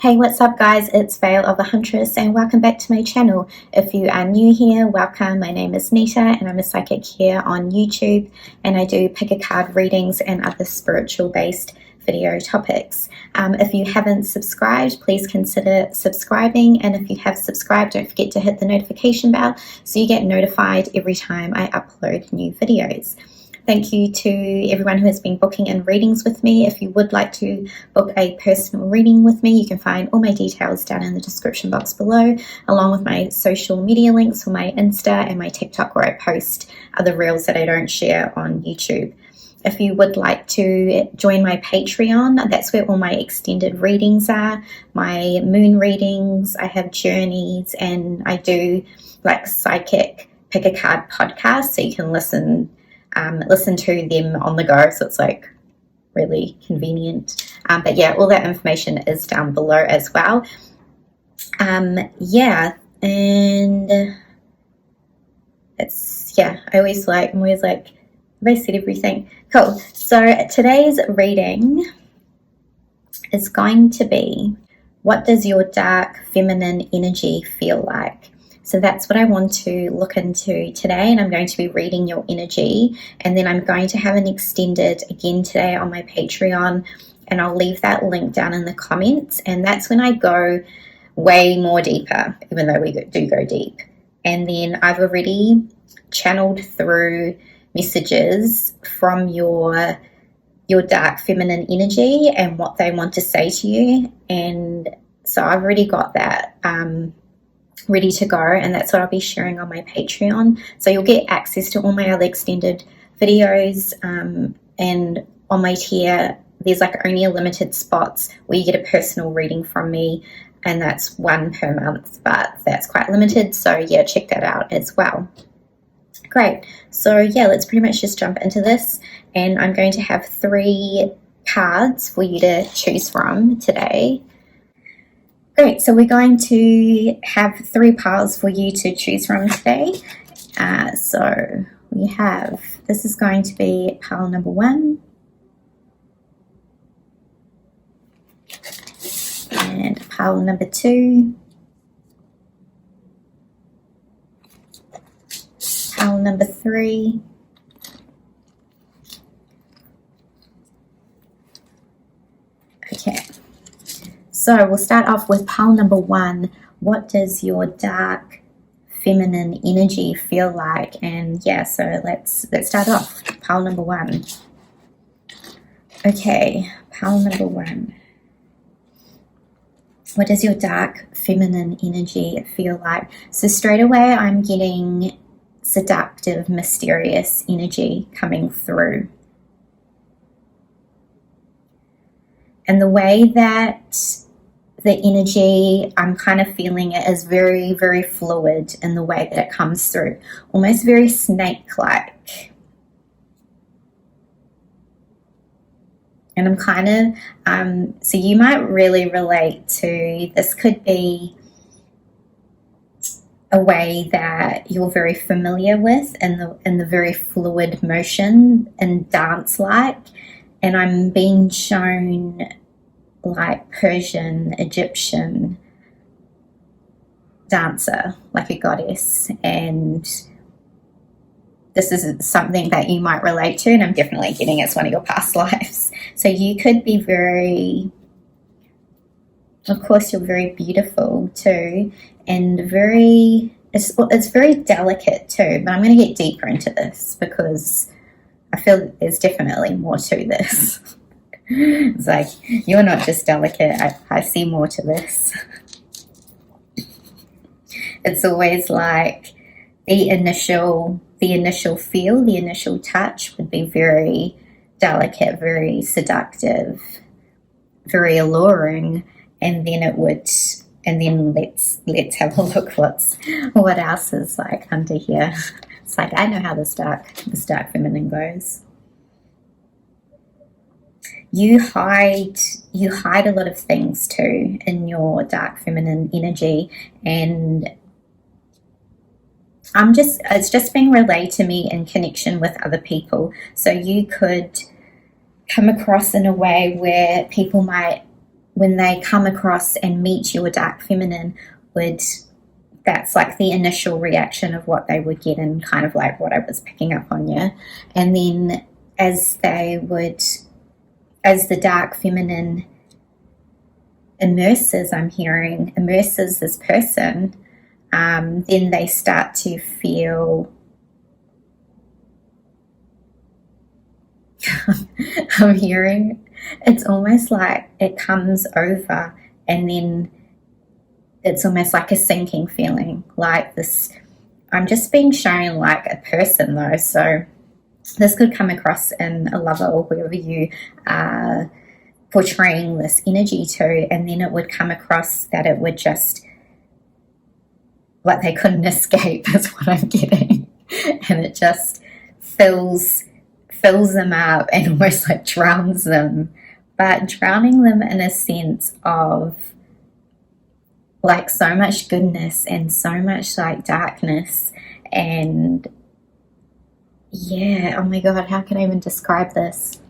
Hey, what's up guys? It's Vale of the Huntress and welcome back to my channel. If you are new here, welcome. My name is Nita and I'm a psychic here on YouTube, and I do pickacard readings and other spiritual based video topics. If you haven't subscribed, please consider subscribing, and if you have subscribed, don't forget to hit the notification bell so you get notified every time I upload new videos. Thank you to everyone who has been booking in readings with me. If you would like to book a personal reading with me, you can find all my details down in the description box below, along with my social media links for my Insta and my TikTok, where I post other reels that I don't share on YouTube. If you would like to join my Patreon, that's where all my extended readings are, my moon readings, I have journeys, and I do like psychic pick a card podcasts, so you can listen to them on the go, so it's like really convenient. But yeah, all that information is down below as well. Yeah, and I'm always like, have I said everything? Cool. So today's reading is going to be, what does your dark feminine energy feel like? So that's what I want to look into today, and I'm going to be reading your energy, and then I'm going to have an extended again today on my Patreon, and I'll leave that link down in the comments, and that's when I go way more deeper, even though we do go deep. And then I've already channeled through messages from your dark feminine energy and what they want to say to you, and so I've already got that ready to go, and that's what I'll be sharing on my Patreon. So you'll get access to all my other extended videos, and on my tier there's like only a limited spots where you get a personal reading from me, and that's one per month, but that's quite limited, so yeah, check that out as well. Great. So yeah, let's pretty much just jump into this, and I'm going to have 3 cards for you to choose from today. Great, so we're going to have 3 piles for you to choose from today. So we have, this is going to be pile number 1. And pile number 2. Pile number 3. Okay. So we'll start off with pile number 1. What does your dark feminine energy feel like? And yeah, so let's start off. Pile number 1. Okay, pile number 1. What does your dark feminine energy feel like? So straight away I'm getting seductive, mysterious energy coming through. And the way that the energy, I'm kind of feeling it is very, very fluid in the way that it comes through, almost very snake-like. And I'm kind of, so you might really relate to, this could be a way that you're very familiar with, in the very fluid motion and dance-like. And I'm being shown like Persian, Egyptian dancer, like a goddess, and this is something that you might relate to, and I'm definitely getting it's one of your past lives. So you could be very, of course you're very beautiful too, and very, it's very delicate too, but I'm going to get deeper into this because I feel there's definitely more to this. It's like, you're not just delicate, I see more to this. It's always like the initial feel, the initial touch would be very delicate, very seductive, very alluring, and then let's have a look what else is like under here. It's like, I know how this dark feminine goes. You hide a lot of things too in your dark feminine energy, and it's just being relayed to me in connection with other people. So you could come across in a way where people might when they come across and meet your dark feminine, that's like the initial reaction of what they would get, and kind of like what I was picking up on you. And then as the dark feminine immerses this person, then they start to feel I'm hearing it's almost like it comes over, and then it's almost like a sinking feeling, like this. I'm just being shown like a person though, so this could come across in a lover or whoever you are portraying this energy to, and then it would come across that it would just, like, they couldn't escape is what I'm getting, and it just fills them up and almost like drowns them, but drowning them in a sense of like so much goodness and so much like darkness. And yeah, oh my god, how can I even describe this?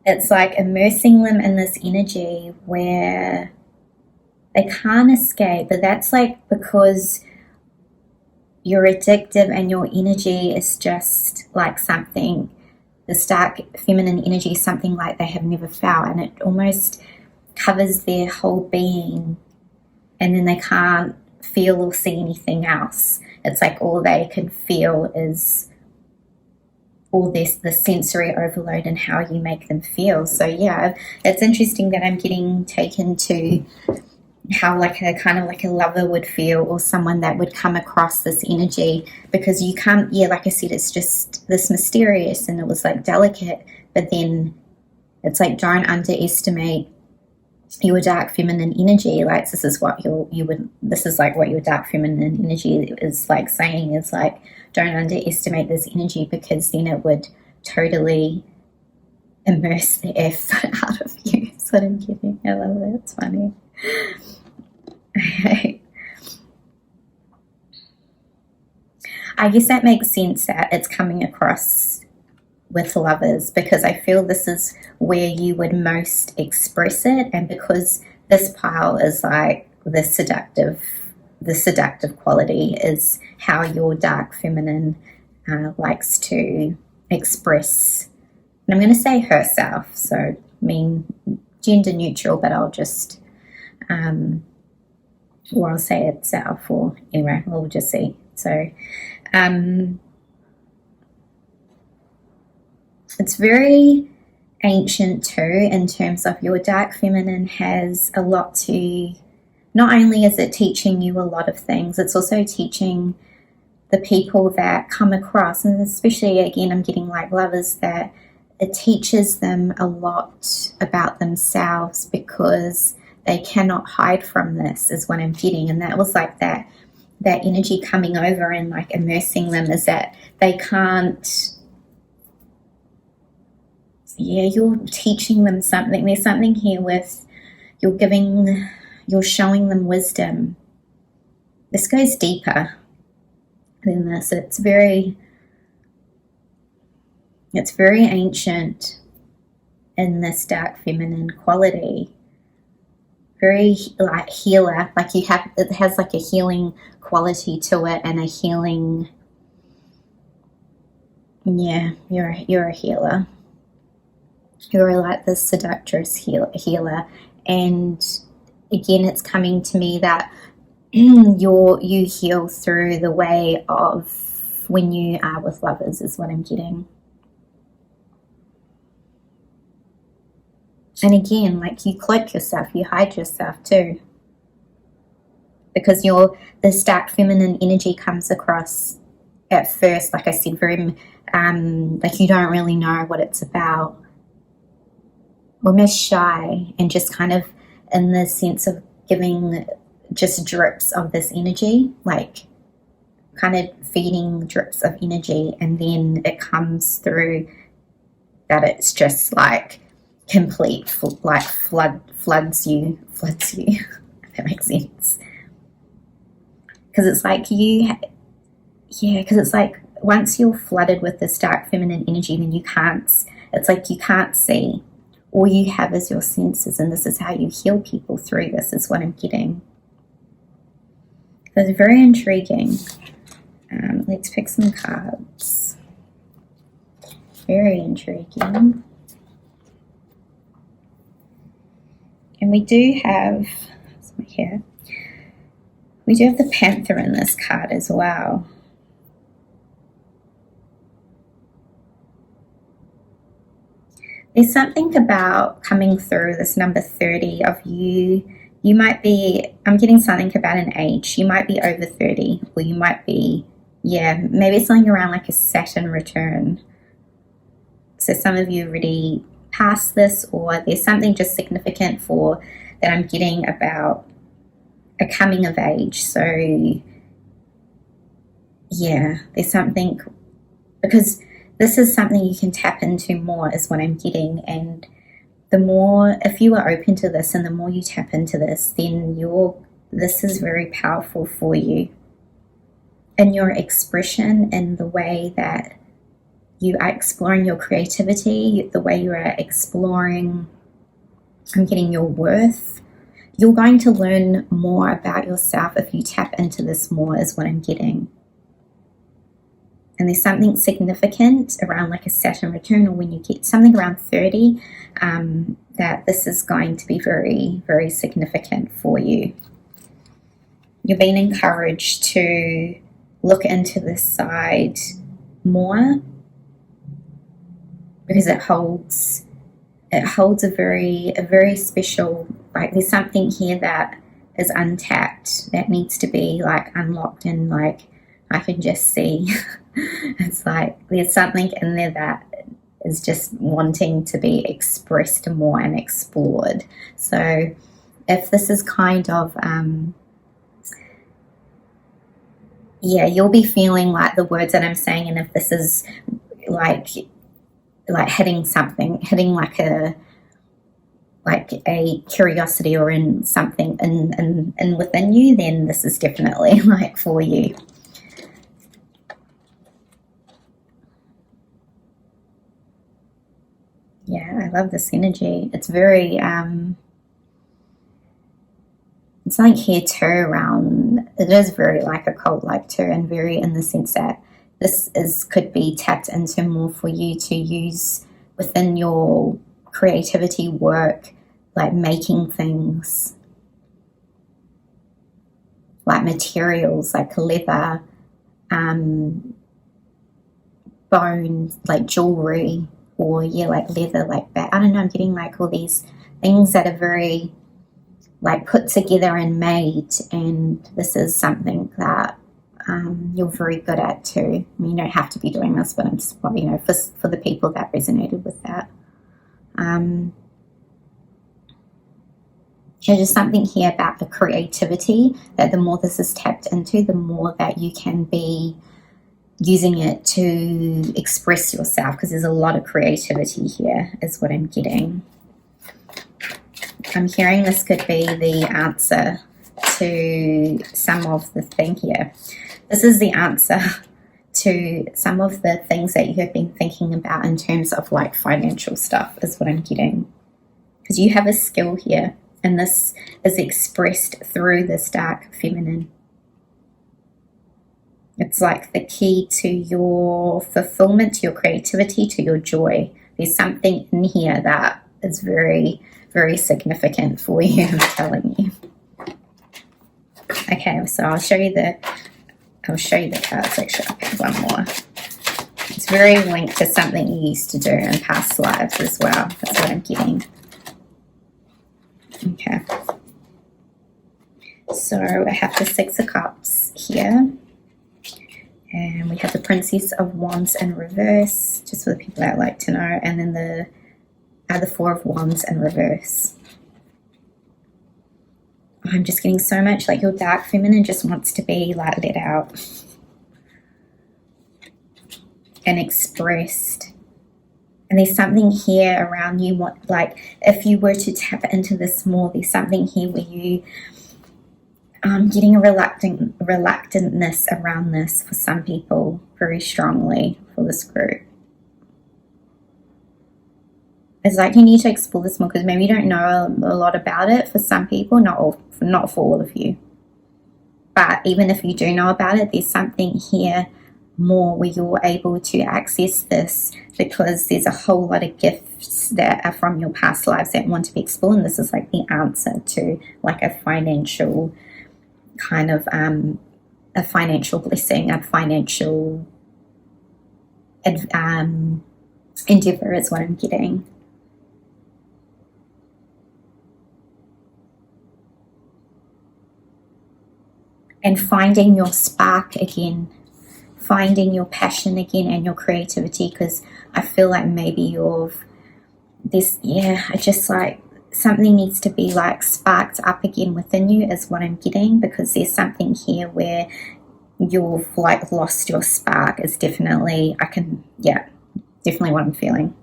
It's like immersing them in this energy where they can't escape, but that's like because you're addictive and your energy is just like something, this dark feminine energy is something like they have never felt, and it almost covers their whole being, and then they can't feel or see anything else. It's like all they can feel is all this, the sensory overload and how you make them feel. So yeah, it's interesting that I'm getting taken to how like a kind of like a lover would feel, or someone that would come across this energy, because you can't, yeah, like I said, it's just this mysterious and it was like delicate, but then it's like don't underestimate your dark feminine energy. Like this is what this is like what your dark feminine energy is like saying, is like don't underestimate this energy, because then it would totally immerse the F out of you. That's what I'm getting. I love it. It's funny. Okay. I guess that makes sense that it's coming across with lovers, because I feel this is where you would most express it, and because this pile is like the seductive quality is how your dark feminine likes to express, and I'm going to say herself, so I mean gender neutral, but I'll just or I'll say itself, or anyway, we'll just see. So it's very ancient too, in terms of your dark feminine has a lot to, not only is it teaching you a lot of things, it's also teaching the people that come across, and especially again I'm getting like lovers, that it teaches them a lot about themselves, because they cannot hide from this, is what I'm getting. And that was like that energy coming over and like immersing them, is that they can't, yeah, you're teaching them something. There's something here with you're showing them wisdom. This goes deeper than this. It's very ancient in this dark feminine quality. Very like healer, like it has like a healing quality to it, and a healing, yeah, you're a healer. You're like this seductress healer. And again, it's coming to me that you heal through the way of when you are with lovers, is what I'm getting. And again, like you cloak yourself, you hide yourself too, because this dark feminine energy comes across at first, like I said, very like you don't really know what it's about, almost shy, and just kind of in the sense of giving just drips of this energy, like kind of feeding drips of energy, and then it comes through that it's just like complete, like floods you if that makes sense, because it's like because it's like once you're flooded with this dark feminine energy, then you can't see all you have is your senses, and this is how you heal people through this, is what I'm getting. So it's very intriguing. Let's pick some cards. Very intriguing. And we do have, we do have the Panther in this card as well. There's something about coming through this number 30 of you. You might be, I'm getting something about an age. You might be over 30, or you might be, maybe something around like a Saturn return. So some of you already passed this, or there's something just significant for that I'm getting about a coming of age. So yeah, there's something, because this is something you can tap into more, is what I'm getting. And the more, if you are open to this and the more you tap into this, then this is very powerful for you. And your expression and the way that you are exploring your creativity, the way you are exploring, I'm getting your worth. You're going to learn more about yourself if you tap into this more, is what I'm getting. And there's something significant around like a Saturn return, or when you get something around 30, that this is going to be very, very significant for you. You're being encouraged to look into this side more, because it holds a very special, like there's something here that is untapped that needs to be like unlocked, and like I can just see it's like there's something in there that is just wanting to be expressed more and explored. So if this is kind of you'll be feeling like the words that I'm saying, and if this is like hitting something, hitting like a curiosity, or in something in within you, then this is definitely like for you. Yeah, I love this energy. It's very it's like here too around, it is very like occult like too, and very in the sense that this could be tapped into more for you to use within your creativity work, like making things, like materials like leather, bones, like jewelry, or like leather, like that. I don't know, I'm getting like all these things that are very like put together and made, and this is something that you're very good at too. I mean, you don't have to be doing this, but I'm just, for the people that resonated with that. There's just something here about the creativity, that the more this is tapped into, the more that you can be using it to express yourself, because there's a lot of creativity here, is what I'm getting. I'm hearing this could be the answer to some of the thing here. This is the answer to some of the things that you have been thinking about in terms of like financial stuff, is what I'm getting. Because you have a skill here, and this is expressed through this dark feminine. It's like the key to your fulfillment, to your creativity, to your joy. There's something in here that is very, very significant for you, I'm telling you. Okay, so I'll show you the cards. Actually, I'll pick one more. It's very linked to something you used to do in past lives as well. That's what I'm getting. Okay. So I have the Six of Cups here. And we have the Princess of Wands in reverse, just for the people that like to know. And then the Four of Wands in reverse. I'm just getting so much like your dark feminine just wants to be like let out and expressed. And there's something here around you, what, like if you were to tap into this more, there's something here where you getting a reluctantness around this for some people very strongly for this group. it's like you need to explore this more, because maybe you don't know a lot about it for some people, not for all of you. But even if you do know about it, there's something here more where you're able to access this, because there's a whole lot of gifts that are from your past lives that want to be explored. And this is like the answer to like a financial kind of a financial blessing, a financial endeavor is what I'm getting. And finding your spark again, finding your passion again and your creativity, because I feel like maybe you've I just like something needs to be like sparked up again within you is what I'm getting, because there's something here where you've like lost your spark. Is definitely, definitely what I'm feeling.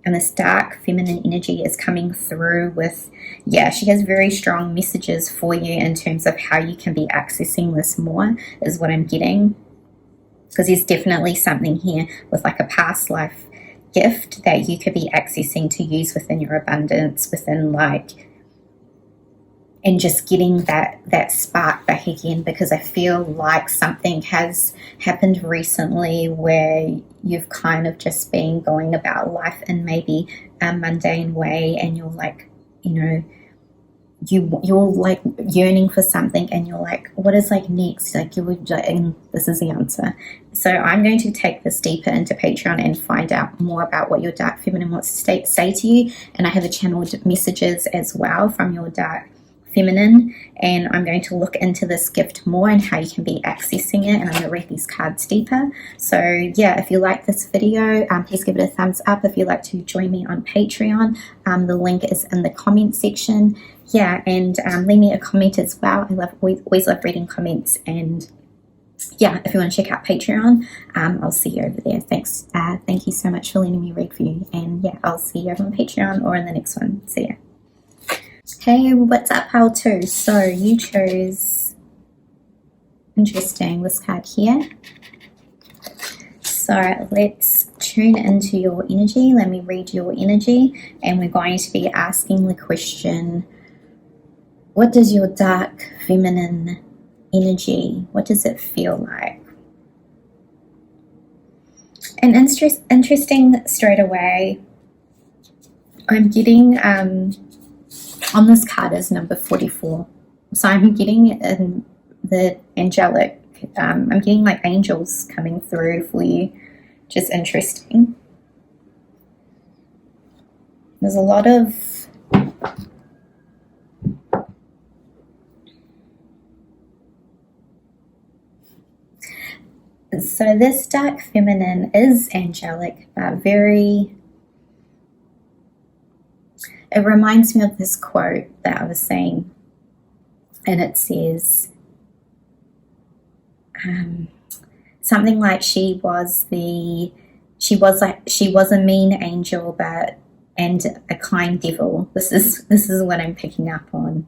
And this dark feminine energy is coming through with, she has very strong messages for you in terms of how you can be accessing this more, is what I'm getting. Because there's definitely something here with like a past life gift that you could be accessing to use within your abundance, within like, and just getting that spark back again, because I feel like something has happened recently where you've kind of just been going about life in maybe a mundane way, and you're like, you're like yearning for something, and you're like, what is like next? Like and this is the answer. So I'm going to take this deeper into Patreon and find out more about what your dark feminine wants to say to you. And I have a channeled messages as well from your dark feminine, and I'm going to look into this gift more and how you can be accessing it, and I'm going to read these cards deeper. So if you like this video, please give it a thumbs up. If you'd like to join me on Patreon, the link is in the comment section. And leave me a comment as well. I always love reading comments. And if you want to check out Patreon, I'll see you over there. Thanks. Thank you so much for letting me read for you, and I'll see you over on Patreon or in the next one. See ya. Hey, what's up, pile 2? So you chose, interesting, this card here. So let's tune into your energy. Let me read your energy, and we're going to be asking the question, what does your dark feminine energy, what does it feel like? And interesting straight away, I'm getting on this card is number 44. So I'm getting the angelic, I'm getting like angels coming through for you. Just interesting. There's a lot of so this dark feminine is angelic, but it reminds me of this quote that I was saying, and it says something like she was a mean angel, and a kind devil. This is what I'm picking up on,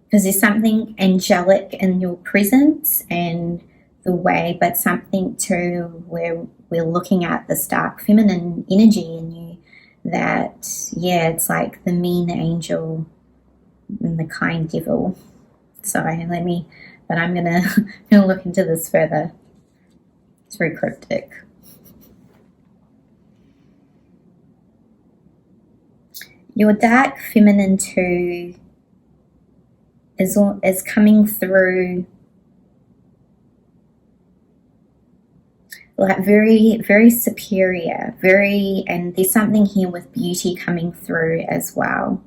because there's something angelic in your presence and the way, but something too where we're looking at this dark feminine energy in you, that it's like the mean angel and the kind devil. So I'm gonna look into this further. It's very cryptic. Your dark feminine too is coming through like very, very superior, and there's something here with beauty coming through as well,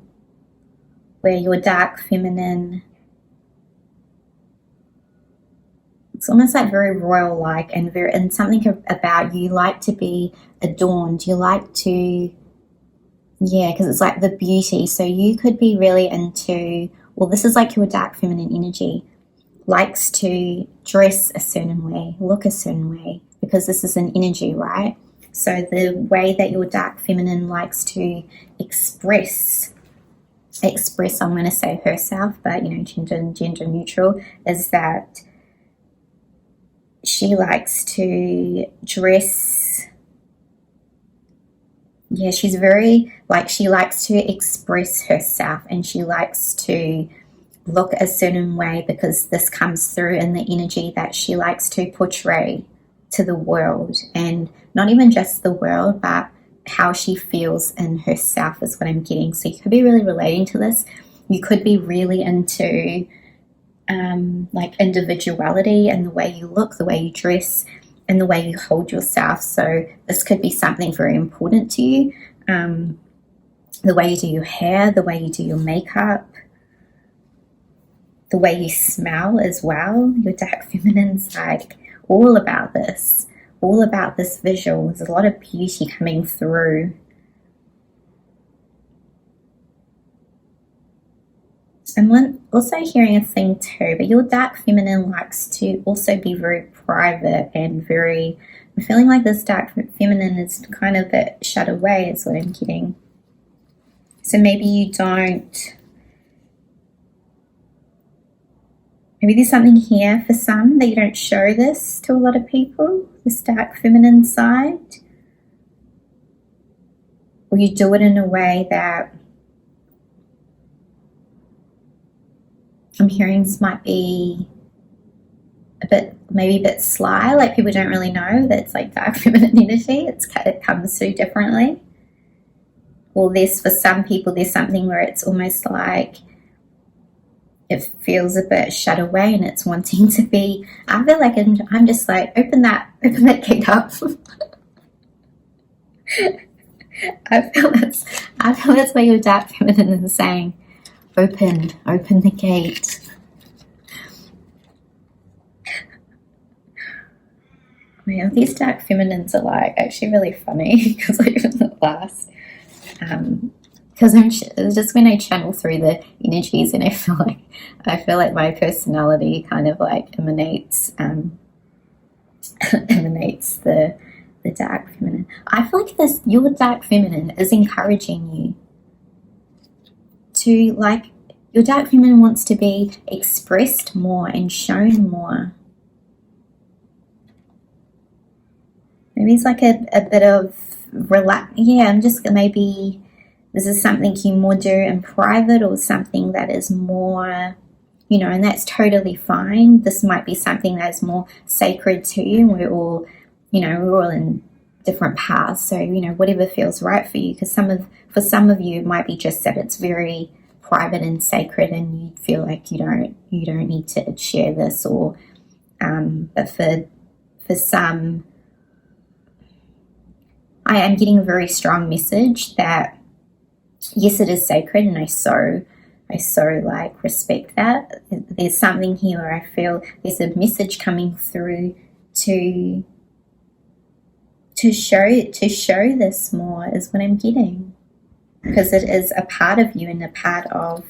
where your dark feminine, it's almost like very royal-like, and something about you like to be adorned. You like to, because it's like the beauty. So you could be really into, this is like your dark feminine energy likes to dress a certain way, look a certain way, because this is an energy, right? So the way that your dark feminine likes to express, I'm going to say herself, but gender neutral, is that she likes to dress. Yeah, she's very, like, she likes to express herself, and she likes to look a certain way, because this comes through in the energy that she likes to portray to the world, and not even just the world, but how she feels in herself is what I'm getting. So you could be really relating to this. You could be really into like individuality and the way you look, the way you dress, and the way you hold yourself. So this could be something very important to you. The way you do your hair, the way you do your makeup, the way you smell as well. Your dark feminine's like all about this visual. There's a lot of beauty coming through. I'm also hearing a thing too, but your dark feminine likes to also be very private and very, I'm feeling like this dark feminine is kind of a bit shut away is what I'm getting. So maybe there's something here for some that you don't show this to a lot of people, this dark feminine side. Or you do it in a way that I'm hearing this might be maybe a bit sly, like people don't really know that it's like dark feminine energy. It comes through differently. Or for some people, there's something where it's almost like it feels a bit shut away, and it's wanting to be. I feel like I'm just like, open that gate up. I feel that's what your dark feminine is saying. Open the gate. Yeah, these dark feminines are like actually really funny, because like in the last, because it's just when I channel through the energies, and I feel like my personality kind of like emanates the dark feminine. I feel like your dark feminine is encouraging you to, like, your dark feminine wants to be expressed more and shown more. Maybe it's like a bit of maybe this is something you more do in private, or something that is more, and that's totally fine. This might be something that is more sacred to you, and we're all in different paths. So, whatever feels right for you, because for some of you, it might be just that it's very private and sacred, and you feel like you don't need to share this, or but for some, I am getting a very strong message that yes, it is sacred, and I so like respect that. There's something here where I feel there's a message coming through to show this more is what I'm getting, because it is a part of you, and a part of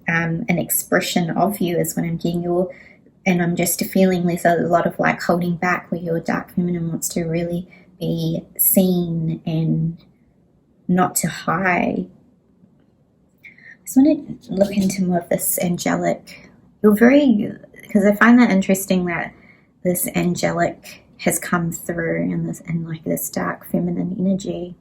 an expression of you is what I'm getting. And I'm just feeling there's a lot of like holding back, where your dark feminine wants to really be seen and not to hide. I just want to look into more of this angelic. Because I find that interesting that this angelic has come through in this dark feminine energy.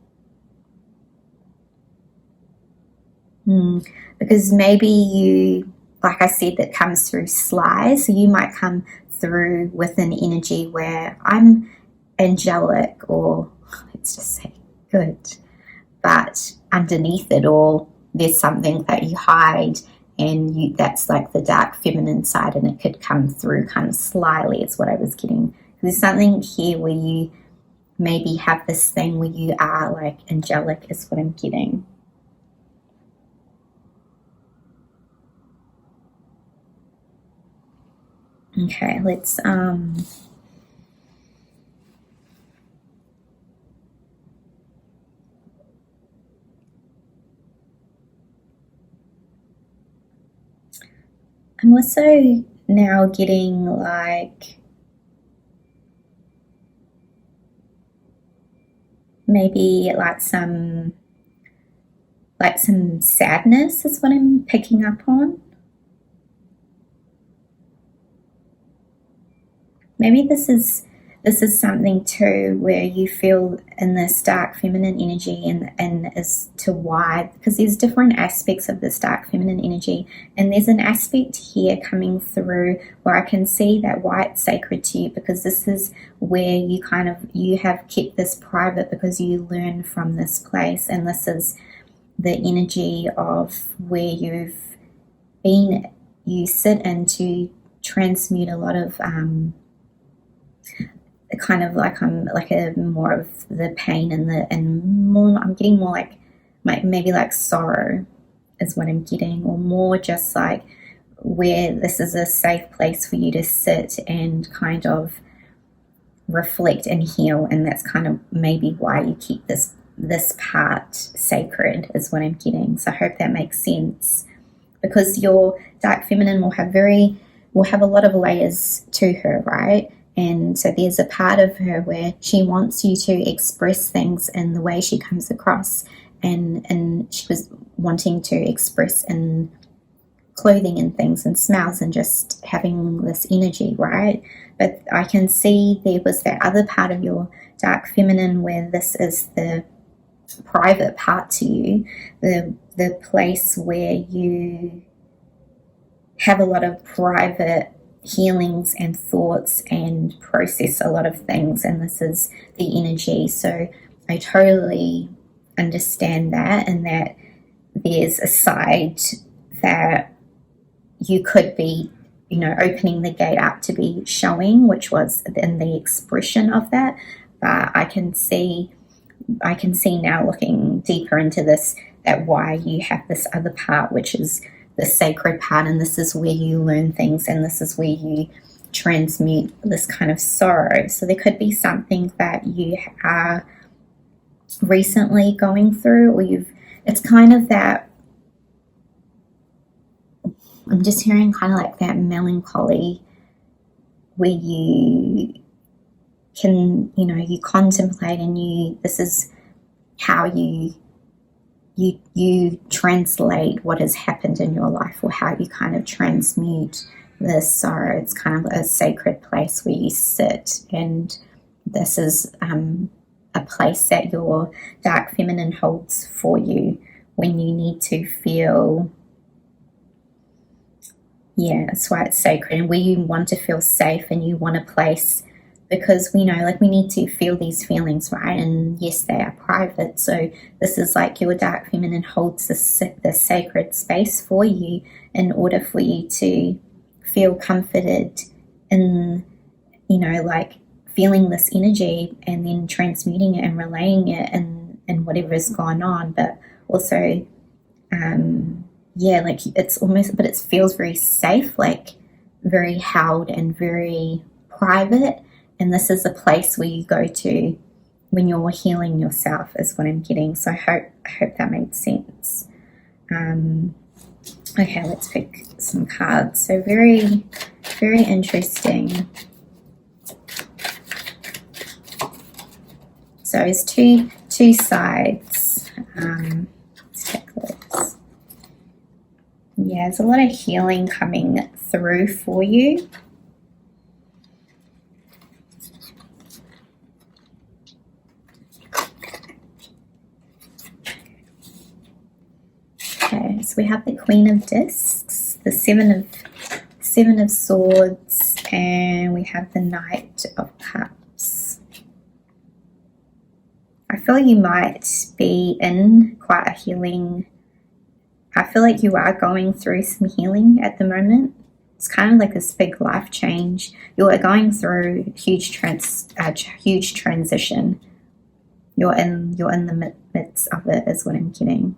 Because maybe you, like I said, that comes through sly, so you might come through with an energy where I'm angelic, or let's just say good, but underneath it all there's something that you hide, and that's like the dark feminine side, and it could come through kind of slyly is what I was getting. There's something here where you maybe have this thing where you are like angelic is what I'm getting. Okay, let's I'm also now getting like maybe like some sadness is what I'm picking up on. maybe this is something too where you feel in this dark feminine energy, and as to why, because there's different aspects of this dark feminine energy, and there's an aspect here coming through where I can see that why it's sacred to you, because this is where you have kept this private because you learn from this place, and this is the energy of where you sit in to transmute a lot of kind of like a more of the pain and more, I'm getting more like maybe like sorrow is what I'm getting, or more just like where this is a safe place for you to sit and kind of reflect and heal, and that's kind of maybe why you keep this part sacred is what I'm getting. So I hope that makes sense, because your dark feminine will have a lot of layers to her, right? And so there's a part of her where she wants you to express things in the way she comes across, and she was wanting to express in clothing and things and smells and just having this energy, right? But I can see there was that other part of your dark feminine where this is the private part to you, the place where you have a lot of private healings and thoughts and process a lot of things, and this is the energy. So I totally understand that, and that there's a side that you could be, opening the gate up to be showing, which was in the expression of that. But I can see now, looking deeper into this, that why you have this other part, which is the sacred part, and this is where you learn things, and this is where you transmute this kind of sorrow. So there could be something that you are recently going through, or it's kind of that, I'm just hearing kind of like that melancholy where you can, you contemplate, and this is how you translate what has happened in your life, or how you kind of transmute this sorrow. It's kind of a sacred place where you sit, and this is a place that your dark feminine holds for you when you need to feel, that's why it's sacred, and where you want to feel safe and you want a place, because we know, like, we need to feel these feelings, right? And yes, they are private. So this is like your dark feminine holds this sacred space for you in order for you to feel comforted in, like feeling this energy and then transmuting it and relaying it and whatever has gone on. But also, like it's almost, but it feels very safe, like very held and very private. And this is a place where you go to when you're healing yourself, is what I'm getting. So I hope that made sense. Okay, let's pick some cards. So very, very interesting. So it's two sides. Let's check this. Yeah, there's a lot of healing coming through for you. Okay, so we have the Queen of Discs, the Seven of Swords, and we have the Knight of Cups. I feel you might be in quite a healing. I feel like you are going through some healing at the moment. It's kind of like this big life change. You are going through huge transition. You're in the midst of it, is what I'm getting.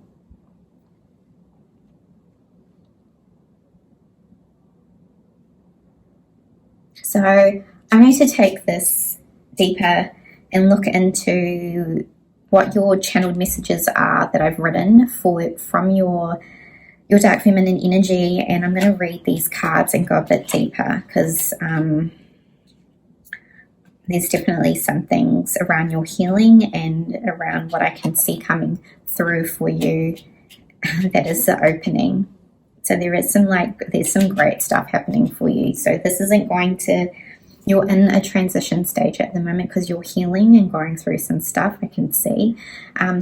So I'm going to take this deeper and look into what your channeled messages are that I've written from your dark feminine energy, and I'm going to read these cards and go a bit deeper, because there's definitely some things around your healing and around what I can see coming through for you that is the opening. So there's some great stuff happening for you. So this isn't going to you're in a transition stage at the moment because you're healing and going through some stuff, I can see.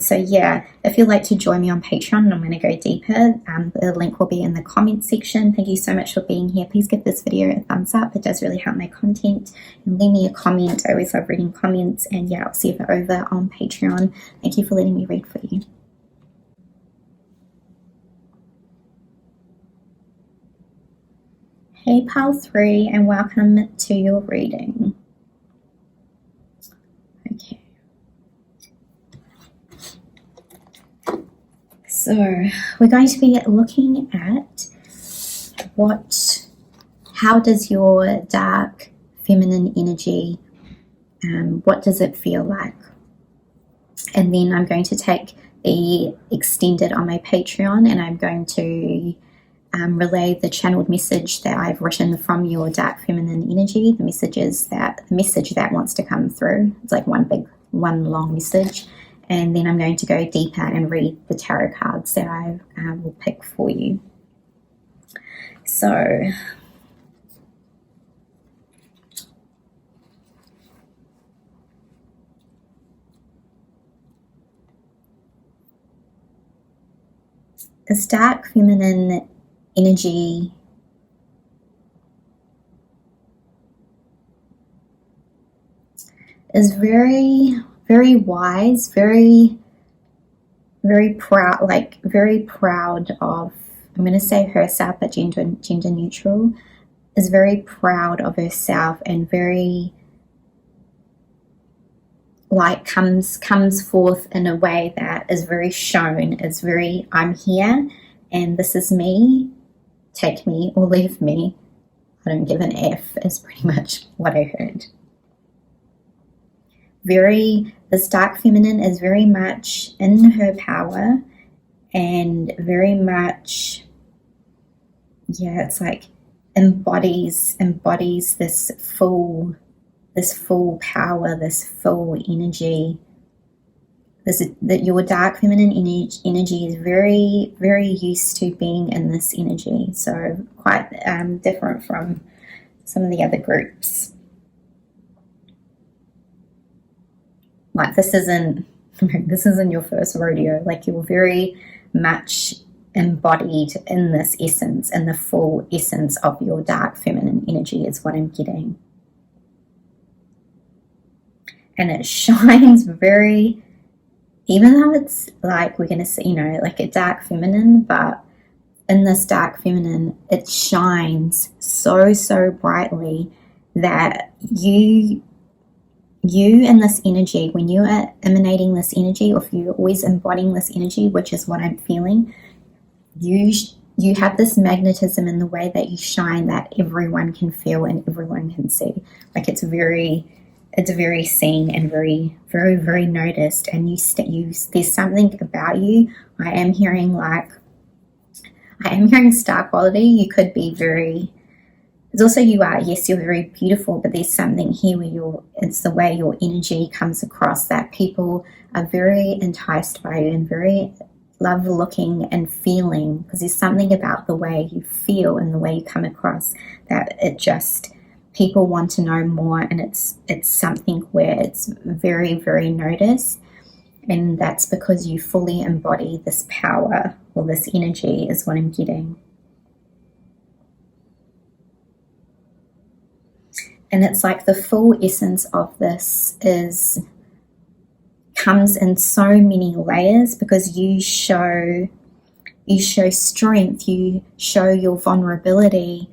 So yeah, if you'd like to join me on Patreon and I'm going to go deeper, the link will be in the comment section. Thank you so much for being here. Please give this video a thumbs up. It does really help my content. And leave me a comment. I always love reading comments. And yeah, I'll see you over on Patreon. Thank you for letting me read for you. Hey Pile 3, and welcome to your reading. Okay. So we're going to be looking at how does your dark feminine energy, what does it feel like? And then I'm going to take the extended on my Patreon, and I'm going to relay the channeled message that I've written from your dark feminine energy, the message that wants to come through. It's like one long message. And then I'm going to go deeper and read the tarot cards that I will pick for you. So this dark feminine energy is very, very wise, very, very proud, very proud of, I'm going to say herself, but gender neutral, is very proud of herself and very, comes forth in a way that is very shown, is very, I'm here and this is me. Take me or leave me. I don't give an F is pretty much what I heard. This dark feminine is very much in her power and very much, yeah, it's like embodies this full power, this full energy. That your dark feminine energy is very, very used to being in this energy. So quite different from some of the other groups. Like this isn't your first rodeo. Like you're very much embodied in this essence, in the full essence of your dark feminine energy is what I'm getting. And it shines very, even though it's like we're going to see, like a dark feminine, but in this dark feminine, it shines so brightly that you in this energy, when you are emanating this energy, or if you're always embodying this energy, which is what I'm feeling, you have this magnetism in the way that you shine that everyone can feel and everyone can see. Like it's very seen and very, very, very noticed. And there's something about you. I am hearing star quality. You could be very, it's also you are, yes, you're very beautiful, but there's something here where it's the way your energy comes across that people are very enticed by you and very love looking and feeling, because there's something about the way you feel and the way you come across that it just, people want to know more, and it's something where it's very, very noticed, and that's because you fully embody this power or this energy is what I'm getting. And it's like the full essence of this comes in so many layers, because you show strength, you show your vulnerability,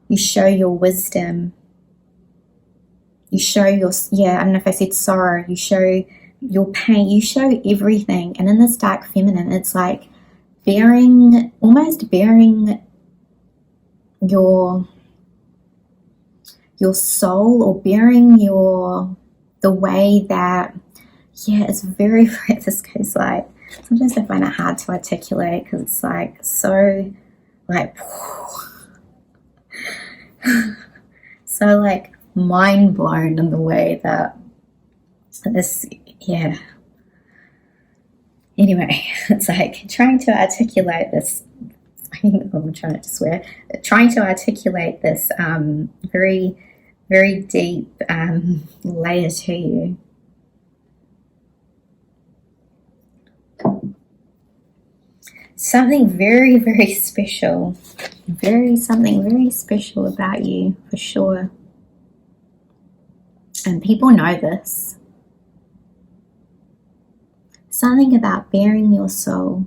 you show your wisdom, you show your, I don't know if I said sorrow, you show your pain, you show everything. And in this dark feminine, it's like almost bearing your soul, or bearing the way that, it's very, very, this goes like, sometimes I find it hard to articulate because it's like so like so like mind blown in the way that this, anyway, it's like trying to articulate this, I'm trying not to swear, trying to articulate this very, very deep layer to you. Something very, very special. Something very special about you, for sure. And people know this. Something about bearing your soul.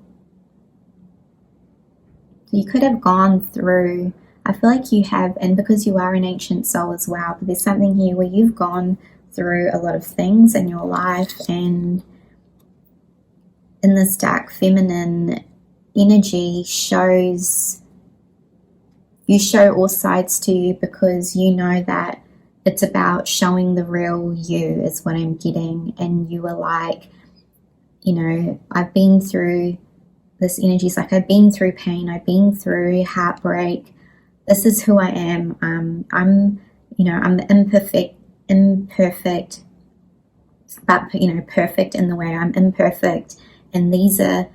You could have gone through, I feel like you have, and because you are an ancient soul as well, but there's something here where you've gone through a lot of things in your life, and in this dark feminine energy shows, you show all sides to you because you know that it's about showing the real you is what I'm getting. And you were like, you know, I've been through this energy. It's like I've been through pain, I've been through heartbreak. This is who I am. I'm imperfect, but perfect in the way I'm imperfect. And these are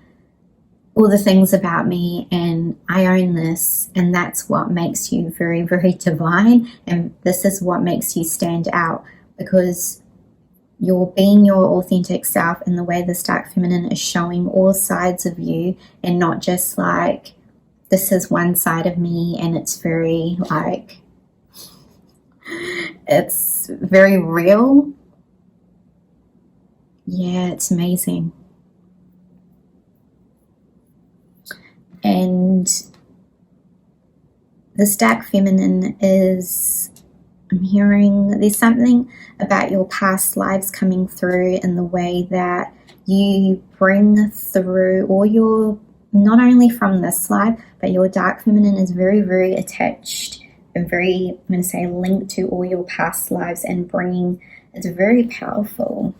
all the things about me, and I own this, and that's what makes you very, very divine. And this is what makes you stand out, because you're being your authentic self in the way this dark feminine is showing all sides of you, and not just like, this is one side of me and it's very like, it's very real. Yeah, it's amazing. And this dark feminine is, I'm hearing there's something about your past lives coming through in the way that you bring through all your, not only from this life, but your dark feminine is very, very attached and very, I'm going to say, linked to all your past lives, and bringing, it's very powerful.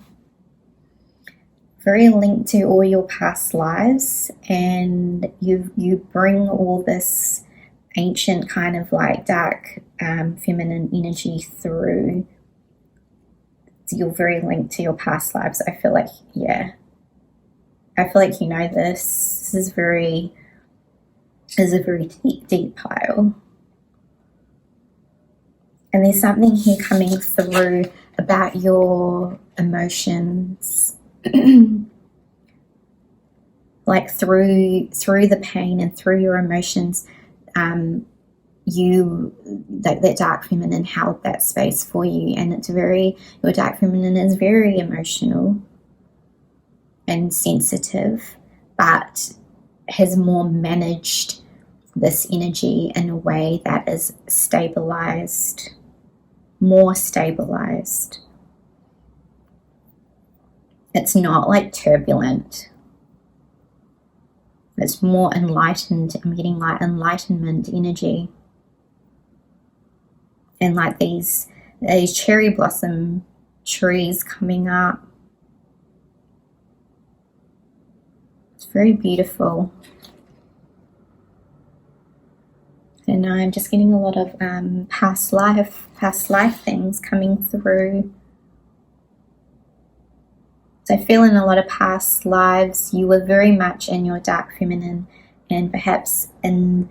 Very linked to all your past lives, and you bring all this ancient kind of like dark feminine energy through. So you're very linked to your past lives. I feel like, yeah, I feel like you know this. This is a very deep pile. And there's something here coming through about your emotions. Like through the pain and through your emotions, that dark feminine held that space for you, and it's very, your dark feminine is very emotional and sensitive, but has more managed this energy in a way that is stabilized, more stabilized. It's not like turbulent. It's more enlightened. I'm getting like enlightenment energy. And like these cherry blossom trees coming up. It's very beautiful. And I'm just getting a lot of past life things coming through. So I feel in a lot of past lives, you were very much in your dark feminine, and perhaps in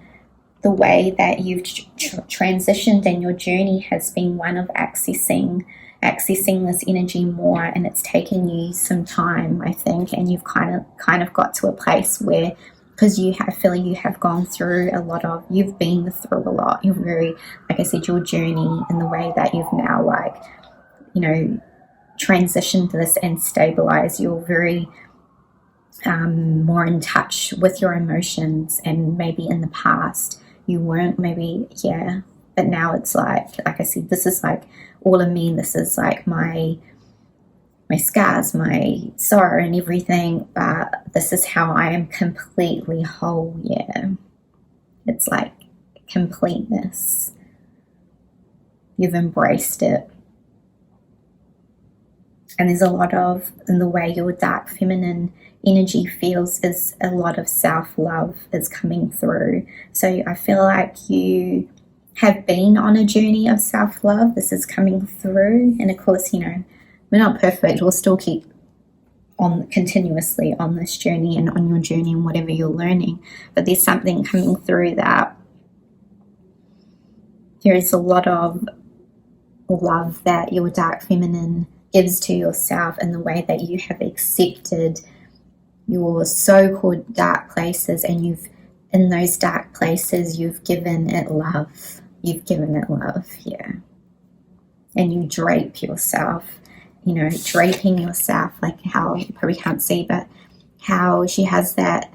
the way that you've transitioned, and your journey has been one of accessing this energy more, and it's taken you some time, I think, and you've kind of got to a place where, because I feel you have gone through you've been through a lot. You're very, like I said, your journey and the way that you've now transition to this and stabilize. You're very more in touch with your emotions, and maybe in the past you weren't, maybe, yeah, but now it's like I said, this is like all of me. This is like my scars, my sorrow and everything, but this is how I am completely whole. Yeah, it's like completeness. You've embraced it. And there's a lot of, in the way your dark feminine energy feels, is a lot of self-love is coming through. So I feel like you have been on a journey of self-love. This is coming through. And of course, we're not perfect. We'll still keep on continuously on this journey and on your journey and whatever you're learning. But there's something coming through that there is a lot of love that your dark feminine gives to yourself, and the way that you have accepted your so-called dark places, and you've, in those dark places, you've given it love. You've given it love, yeah. And you drape yourself, you know, draping yourself, like how you probably can't see, but how she has that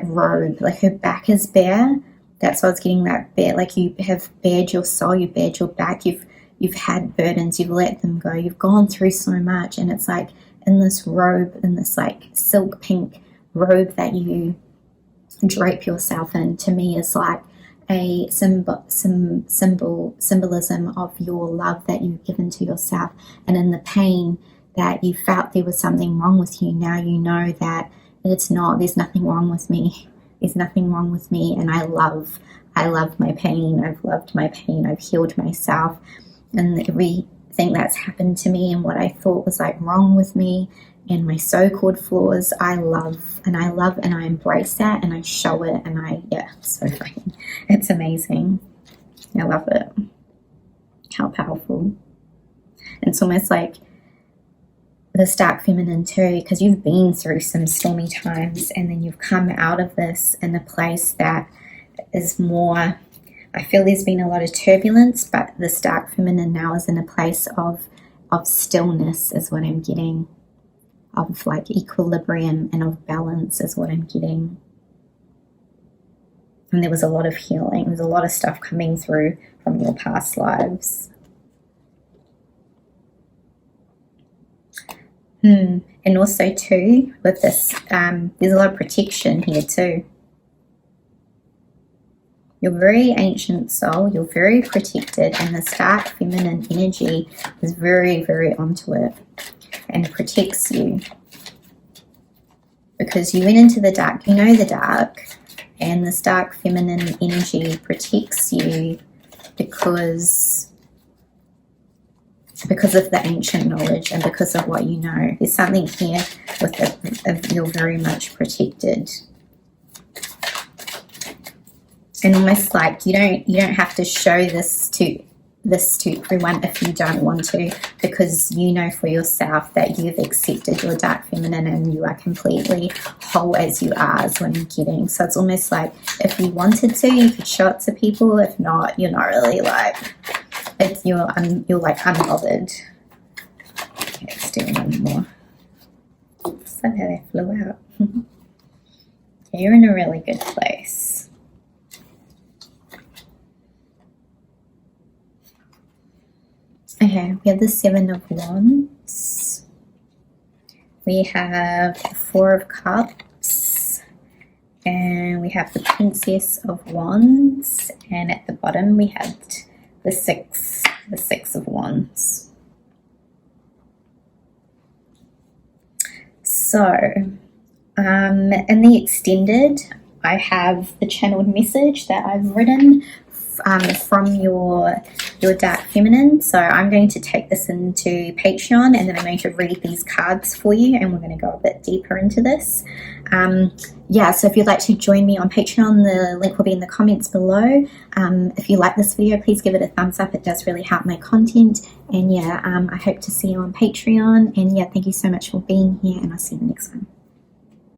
robe, like her back is bare. That's why I was getting that bare, like you have bared your soul, you've bared your back, you've had burdens, you've let them go, you've gone through so much, and it's like in this robe, in this like silk pink robe that you drape yourself in, to me is like a symbolism of your love that you've given to yourself. And in the pain that you felt there was something wrong with you, now you know that it's not, there's nothing wrong with me. There's nothing wrong with me, and I love my pain. I've loved my pain. I've healed myself, and everything that's happened to me and what I thought was like wrong with me and my so-called flaws, I love and I embrace that, and I show it, and it's so funny. It's amazing. I love it. How powerful. It's almost like this dark feminine too, because you've been through some stormy times, and then you've come out of this in a place that is more, I feel there's been a lot of turbulence, but this dark feminine now is in a place of stillness is what I'm getting, of like equilibrium and of balance is what I'm getting. And there was a lot of healing, there's a lot of stuff coming through from your past lives. And also too, with this, there's a lot of protection here too. You're very ancient soul, you're very protected, and this dark feminine energy is very, very onto it and protects you. Because you went into the dark, you know the dark, and this dark feminine energy protects you because of the ancient knowledge and because of what you know. There's something here with it, you're very much protected. And almost like you don't have to show this to everyone if you don't want to, because you know for yourself that you've accepted your dark feminine and you are completely whole as you are, is what I'm getting. So it's almost like if you wanted to, you could show it to people. If not, you're not really like, you're like unbothered. Okay, let's do one more. So they flew out. Okay, you're in a really good place. Okay, we have the Seven of Wands. We have the Four of Cups. And we have the Princess of Wands. And at the bottom we have the Six of Wands. So, in the extended, I have the channeled message that I've written from your dark feminine. So I'm going to take this into Patreon, and then I'm going to read these cards for you, and we're going to go a bit deeper into this. So if you'd like to join me on Patreon, the link will be in the comments below. If you like this video, please give it a thumbs up. It does really help my content. And I hope to see you on Patreon. And thank you so much for being here, and I'll see you in the next one.